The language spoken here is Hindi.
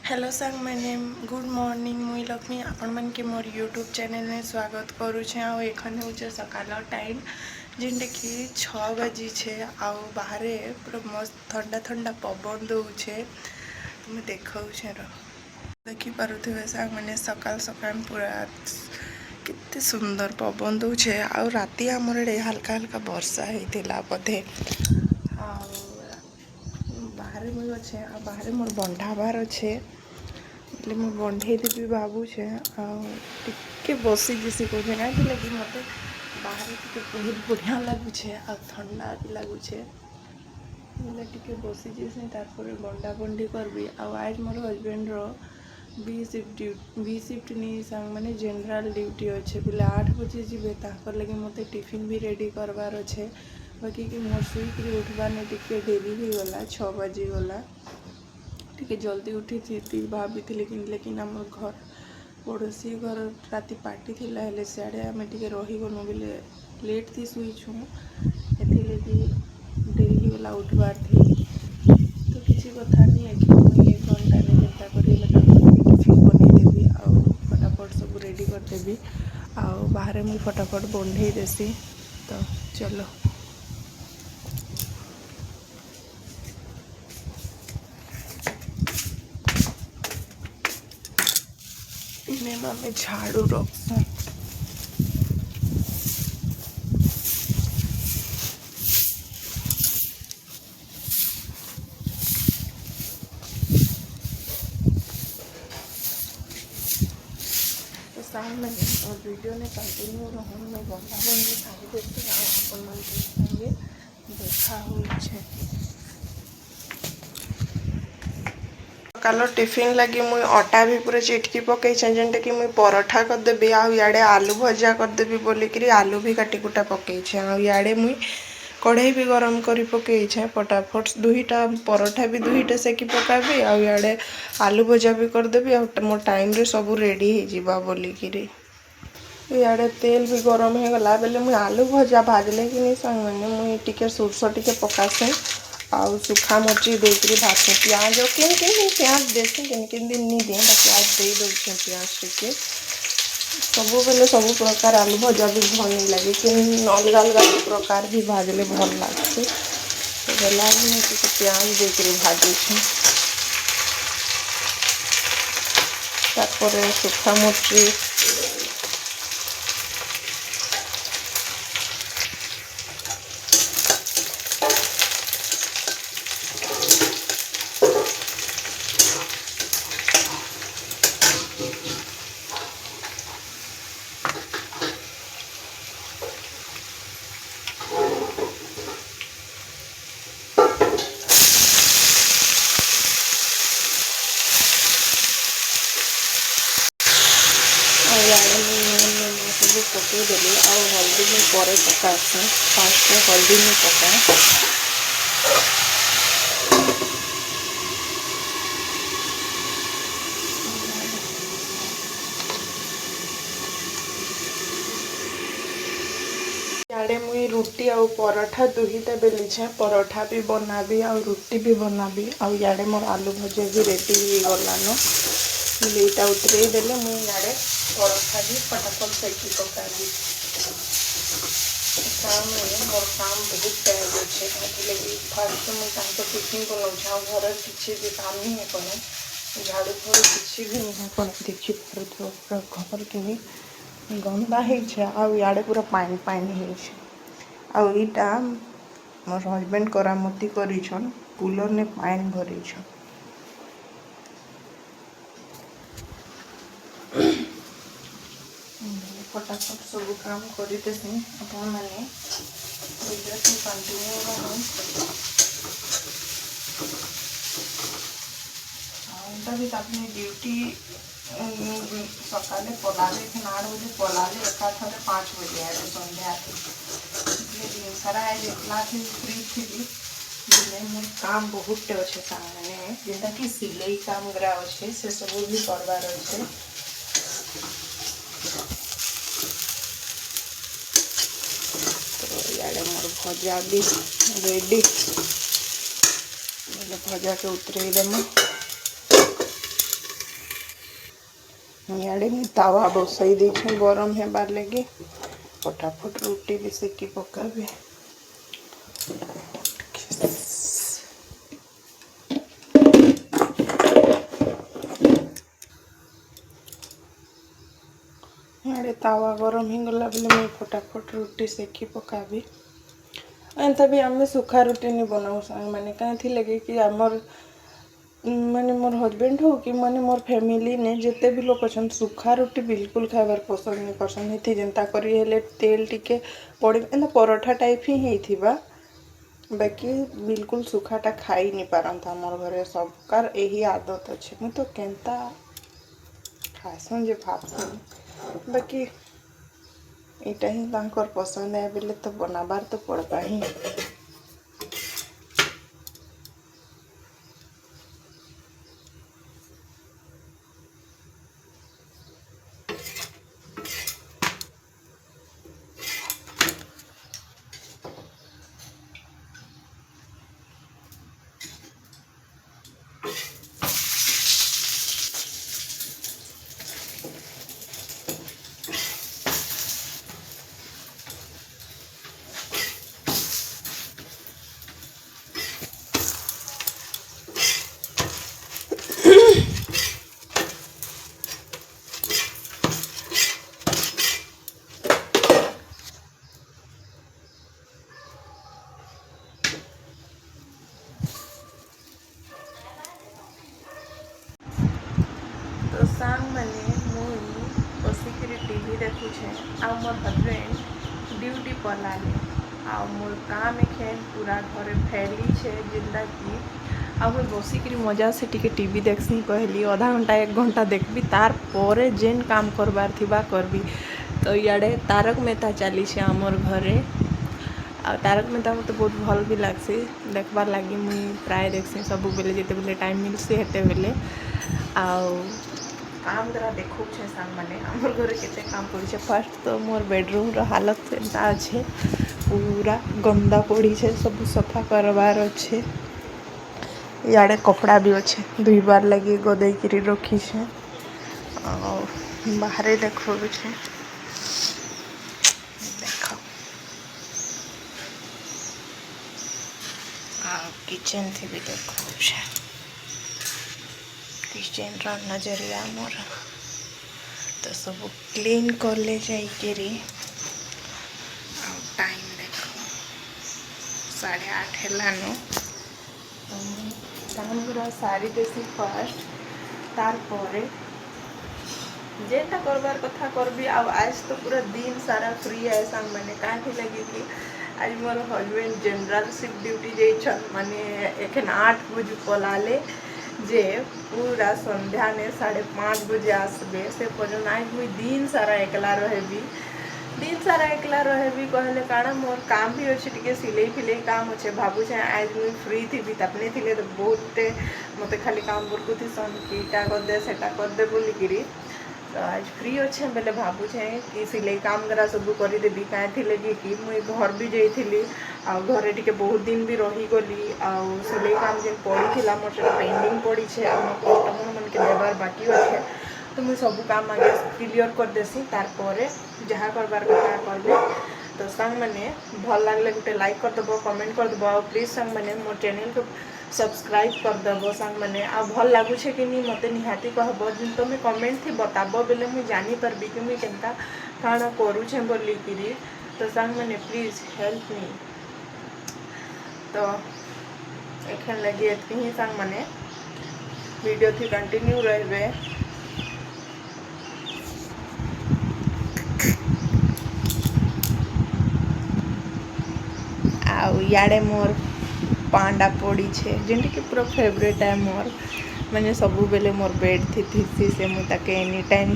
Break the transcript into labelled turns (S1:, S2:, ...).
S1: हेलो सांग मैंने गुड मॉर्निंग मुई लक्ष्मी आपण मन के मोर यूट्यूब चैनल में स्वागत करुचे। आउ एखन हो सकाल टाइम जिनटा कि 6 बजी छे। आउ बाहर पूरा मस्त ठंडा ठंडा पवन दौचे तुम देखा देखिपे सांग मैंने सकाल सकाल पूरा केते सुंदर पवन दौचे। आउ राति आमर एडे हल्का हल्का वर्षा होता बोधे। बाहर मुझे अच्छे बाहर मोर बंधाबार अच्छे बोले मुझे बंधे देवी भावुचे आगे बसी जैसी कहे कहीं लगी मत बाहर टे बहुत बढ़िया लगुचे आ ठंडा भी लगुचे टे बसी जैसे तार बंडा बंडी करबी। आज मोर हजबैंड बी शिफ्ट नहीं सांग मैंने जनरल ड्यूटी अच्छे बोले 8 बजे जी लगे मत टिफिन भी रेडी करवार अच्छे। बाकी कि मोर शुईक उठवार टे डेरी हो गला 6 बजी गला टे जल्दी उठी थी भाभी लेकिन आम घर पड़ोसी घर राति पार्टी थिला हेले सियाड़े आम टे रहीगलु बोले लेट थी शुईचु एथि डेरी होगला उठवार थी। तो किसी कथा नहीं है कि मुझे 1 घंटा नहीं चिंता करी टिफिन बनईदेवी आउ फटाफट सब रेडी करदेवी आउ बाहर मुझे फटाफट बंधे देसी। तो चलो इन्हें मैं झाड़ू रखूँ। तो सामने मैंने और वीडियो ने कंटिन्यू रहूँ मैं बंदा बंदी सारी देखते अपन मन संगे देखा हुई। सकाल टिफिन लगी मुई अटा भी पूरा चिटकी पकई जेनटा कि मुई पराठा करदेवी आड़े आलू भजा करदेवी बोलिकी आलू भी काटिकुटा पकई आड़े मुई कढ़ाई भी गरम कर पकई फटाफट दुईटा पराठा भी दुईटा सेकी पकाबी आड़े आलू भजा भी करदेवी मो टाइम रे सब रेडी हो बोलिकी इे तेल भी गरम हो गला बेले मुई आलू भजा भाजले कि नहीं सांग मैंने मुई टिके सोरस टिके पकासे आउ सुखा मर्ची देकर भात प्याज किन किन प्याज देसी किन किन दिन नहीं दिए प्याज दे दे प्याज टिके सब बेले सब प्रकार आलू भजा भी भल नहीं लगे कि अलग अलग प्रकार भी भाजले भल लगे तो गला प्याज देकर भाजी तापर सुखा मर्ची सब पकईदेली आ हल्दी में पर पकासे फास्ट हल्दी में पकाए इे मुई रुटी आउ पराठा दुहीटा बेली पराठा भी बनाबी आ रुटी भी बनाबी आड़े मोर आलू भजा भी रेडी हो गलान लेटा उतरे देले मुई इे पराठा भी फटाफट सेकी पकाबी। काम मोर काम बहुत टाइम अच्छे लगी फास्ट मुझे टिफिन बनाऊँ घर किसी भी काम नहीं है कौन झाड़ू फाड़ू किसी भी नहीं कौन देखिपुर पूरा घर कि गंदा है पूरा पानी पानी होटा मोर हजबैंड करामती करिछन कूलर ने पानी भरिछन। फटाफट सब काम करदेसी अपन मैंने कंटिन्यू भी अपनी ड्यूटी सकाले पलाले 8 बजे पलाले एका 5 बजे आए संध्या दिन सारा आज एकला थी फ्री थी मोर काम बहुत अच्छे सामने जेटा कि सिलाई काम ग्रा अच्छे से सब भी करवार अच्छे। मोर भजा भी रेडी भजा के उतरे देम इे मुझे तावा बसई दे गरम हेबार लगे फटाफट रुटी भी सेकी पकाबी। इे तावा गरम ही गला बेले मुझे फटाफट रुटी सेकी पकाबी। एंता भी आम सुखा रुटी नहीं बनाऊ सांग मैंने कहीं लगे कि आमर माने मोर हजबैंड हो कि माने मोर फैमिली ने जिते भी लोग अच्छा सुखा रुटी बिल्कुल खाइबार पसंद नहीं करसन। हेती जेनता करी हेले तेल टिके पड़ी एंता पराठा टाइप ही होइथिबा बाकी बिल्कुल सुखाटा खाई नहीं पारंता। आमर घरे सबकार यही आदत अच्छे मुझे तो केनता खासन जे भाबसन बाकी इटा ही तांकर पसंद है बोले तो बनाबार तो पड़ता ही। तो सांग मैंने मुई बसिक टीवी देखुछे आ मोर हजबैंड ड्यूटी पलाले आ मोर काम खेन पूरा घरे फैली छे जिंदा की आ मुई बसिक मजा से टिके टीवी देखसी कहली आधा घंटा 1 घंटा देखबी तार परे जेन काम करबार थिबा करबी। तो इे तारक मेहता चली छे आमर घरे आ तारक मेहता मत बहुत भल भी लगसी देखबार लगी मुई प्राय देखसी सब बेले जिते बेले टाइम मिलसी हेते बेले आउ काम द्वारा देखो सांग मैंने आमर घरे केते काम पड़ी। फर्स्ट तो मोर बेडरूम रो हालत सेंता अच्छे पूरा गंदा पड़ी छे सब सफा करवार अच्छे। इे कपड़ा भी अच्छे धुईबार लगी गदे कि रखी छे बाहर देखो भी छे देखो किचन थी भी देखो किचन रा नजरिया मोर तो सब क्लीन कर ले जाइए। टाइम देखो 8:30 हेलानो काम पूरा सारी देसी फास्ट तार परे जेटा करबार कथा करबी। आज तो पूरा दिन सारा फ्री है सांग मैंने कहीं लगी कि आज मोर हजबैंड जनरल शिफ्ट ड्यूटी जाइछन माने एखन 8 बजे पलाले जे पूरा संध्या ने 5:30 बजे आसबे से पर्यंत आज मुई दिन सारा एकला रहबी कहले काଣା मोर काम भी अच्छे टिके सिलाई फिलाई काम अच्छे भावुचे आज मुई फ्री थी तपने थिले तो बहुत मते खाली काम बुरकु थी सन कि इटा कर दे सेटा कर दे बोलिकिरी तो आज फ्री अच्छे बेले भावुचे कि सिलाई काम करा सब करदेवी कहीं लगे कि मुई घर भी जाइली आ घरे टिके बहुत दिन भी रही गली आ सिलाई काम जेन पड़ी मोर से पेंडिंग पड़ी छे आ कस्टमर मन के देवार बाकी अच्छे तो मुई सब काम आगे क्लियर कर देसी तार परे जहाँ करबार कथा करबे। तो सांग मैंने भल लगले गोटे लाइक कर देव कमेंट कर देव प्लीज सांग मैंने मोर चैनल को सब्सक्राइब कर देव सांग मैंने आ भल लगुचे कि नहीं मते निहाती कहब जिन तुम कमेंट थी बताब बेले मुझे जानी पारबी कि मुझे केनता काଣା करूछे बोलिकिरी। तो सांग मैंने प्लीज हेल्प मी। तो एखन लगी एतकी ही सांग मैंने वीडियो थी कंटिन्यू रहे इे मोर पांडा पड़ी छे जेनटा कि पूरा फेवरेट है मोर मैंने सब बेले मोर बेड थी से मुझे एनी टाइम